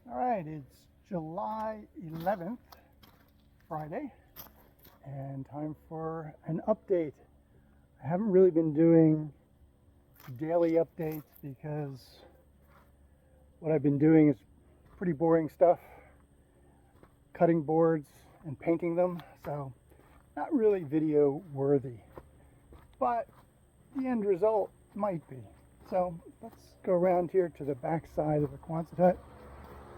All right, it's July 11th, Friday, and time for an update. I haven't really been doing daily updates because what I've been doing is pretty boring stuff, cutting boards and painting them, so not really video worthy, but the end result might be. So let's go around here to the back side of the Quonset hut,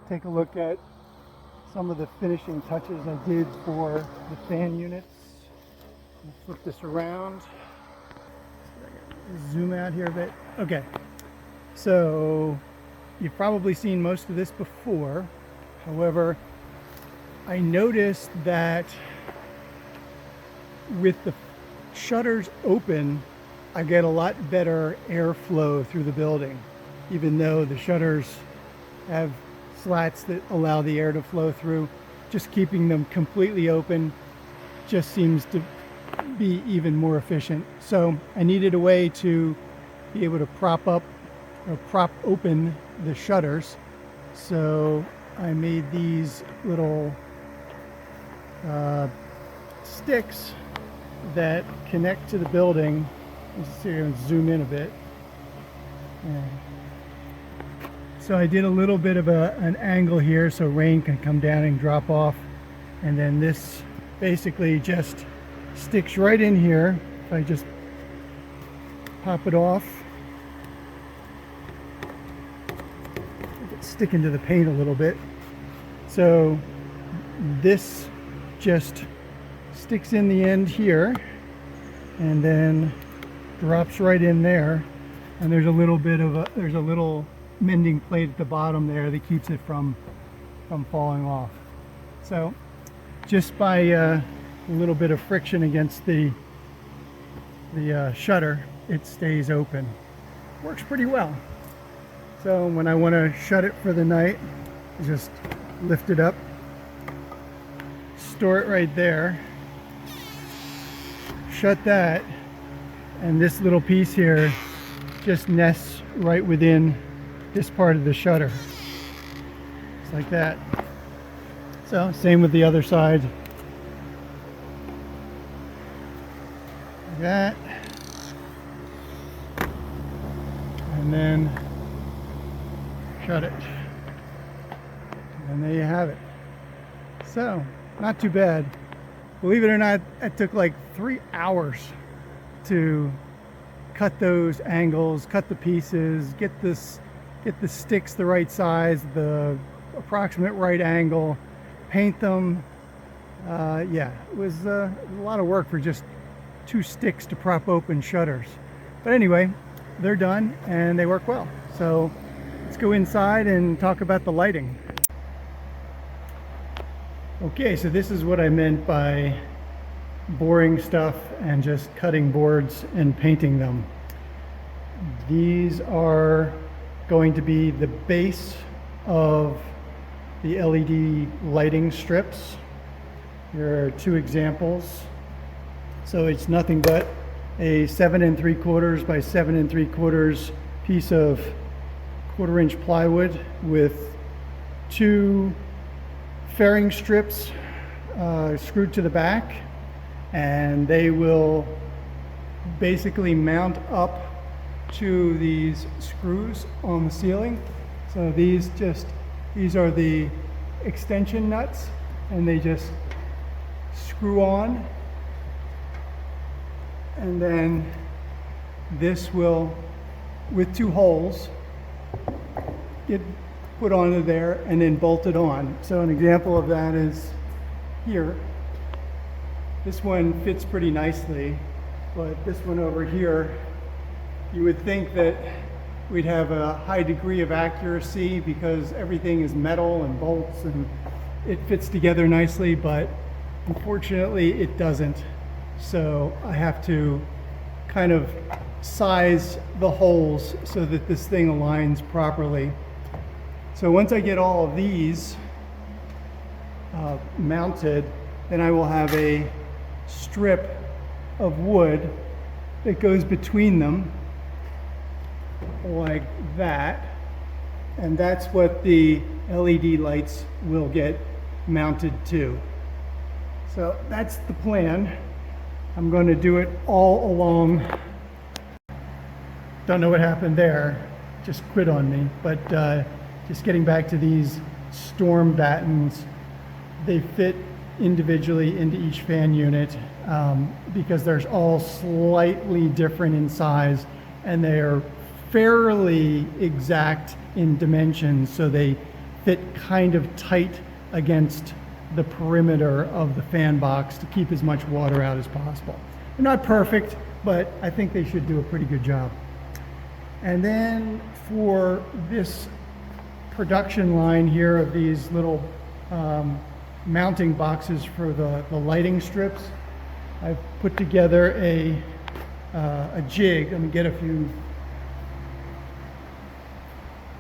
take a look at some of the finishing touches I did for the fan units. Let's flip this around. Zoom out here a bit. Okay, so you've probably seen most of this before. However, I noticed that with the shutters open, I get a lot better airflow through the building, even though the shutters have slats that allow the air to flow through. Just keeping them completely open just seems to be even more efficient. So I needed a way to be able to prop open the shutters. So I made these little sticks that connect to the building. Let's see, I'm gonna zoom in a bit. So I did a little bit of an angle here so rain can come down and drop off, and then this basically just sticks right in here. If I just pop it off, it's sticking to the paint a little bit. So this just sticks in the end here and then drops right in there, and there's a little mending plate at the bottom there that keeps it from falling off. So just by a little bit of friction against the shutter, it stays open. Works pretty well. So when I want to shut it for the night, I just lift it up, store it right there, shut that, and this little piece here just nests right within this part of the shutter. It's like that. So same with the other side. Like that. And then shut it. And there you have it. So, not too bad. Believe it or not, it took like 3 hours to cut those angles, cut the pieces, get the sticks the right size, the approximate right angle, paint them. Yeah, it was a lot of work for just 2 sticks to prop open shutters. But anyway, they're done and they work well. So let's go inside and talk about the lighting. Okay, so this is what I meant by boring stuff and just cutting boards and painting them. These are going to be the base of the LED lighting strips. Here are 2 examples. So it's nothing but a 7 3/4 by 7 3/4 piece of 1/4-inch plywood with 2 fairing strips screwed to the back, and they will basically mount up to these screws on the ceiling. So these are the extension nuts, and they just screw on, and then this will, with 2 holes, get put onto there and then bolted on. So an example of that is here. This one fits pretty nicely, but this one over here, you would think that we'd have a high degree of accuracy because everything is metal and bolts and it fits together nicely, but unfortunately it doesn't. So I have to kind of size the holes so that this thing aligns properly. So once I get all of these mounted, then I will have a strip of wood that goes between them like that, and that's what the LED lights will get mounted to. So that's the plan. I'm going to do it all along. Don't know what happened there. Just quit on me. But just getting back to these storm battens, they fit individually into each fan unit because they're all slightly different in size, and they are fairly exact in dimensions, so they fit kind of tight against the perimeter of the fan box to keep as much water out as possible. They're not perfect, but I think they should do a pretty good job. And then for this production line here of these little mounting boxes for the lighting strips, I've put together a jig. Let me get a few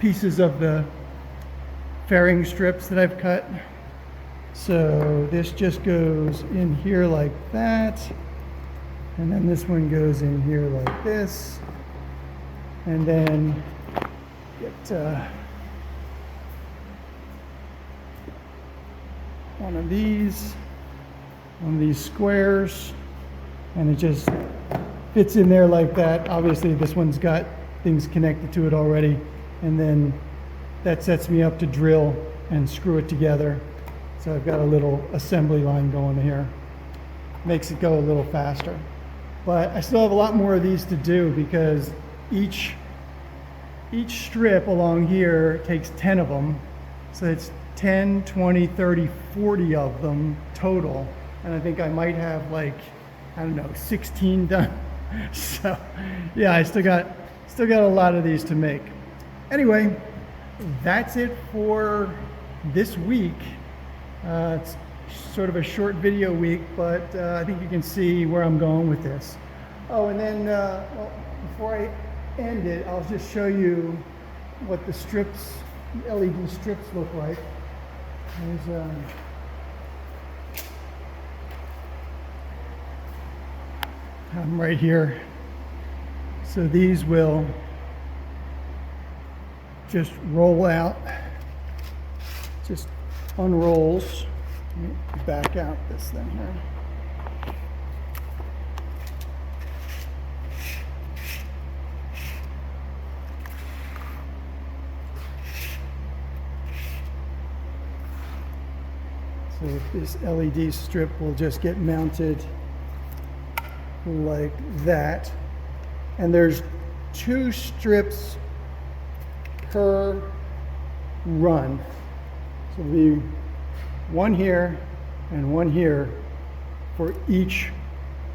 pieces of the fairing strips that I've cut. So this just goes in here like that, and then this one goes in here like this, and then get one of these squares, and it just fits in there like that. Obviously this one's got things connected to it already, and then that sets me up to drill and screw it together. So I've got a little assembly line going here. Makes it go a little faster. But I still have a lot more of these to do because each strip along here takes 10 of them. So it's 10, 20, 30, 40 of them total. And I think I might have like, I don't know, 16 done. So yeah, I still got a lot of these to make. Anyway, that's it for this week. It's sort of a short video week, but I think you can see where I'm going with this. Oh, and then well, before I end it, I'll just show you what the strips, LED strips look like. There's I'm right here. So these will just roll out, just unrolls. Let me back out this thing here. So this LED strip will just get mounted like that. And there's 2 strips per run. So it'll be one here and one here for each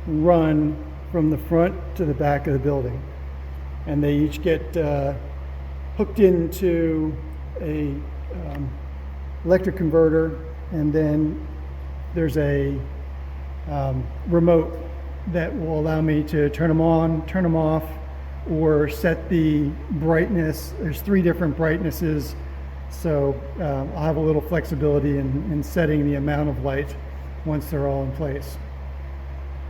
run from the front to the back of the building. And they each get hooked into a electric converter, and then there's a remote that will allow me to turn them on, turn them off, or set the brightness. There's 3 different brightnesses, so I'll have a little flexibility in setting the amount of light once they're all in place.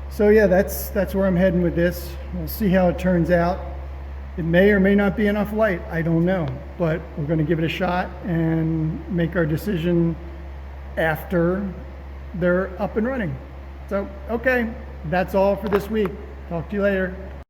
So yeah, that's where I'm heading with this. We'll see how it turns out. It may or may not be enough light, I don't know, but we're going to give it a shot and make our decision after they're up and running. So, okay, that's all for this week. Talk to you later.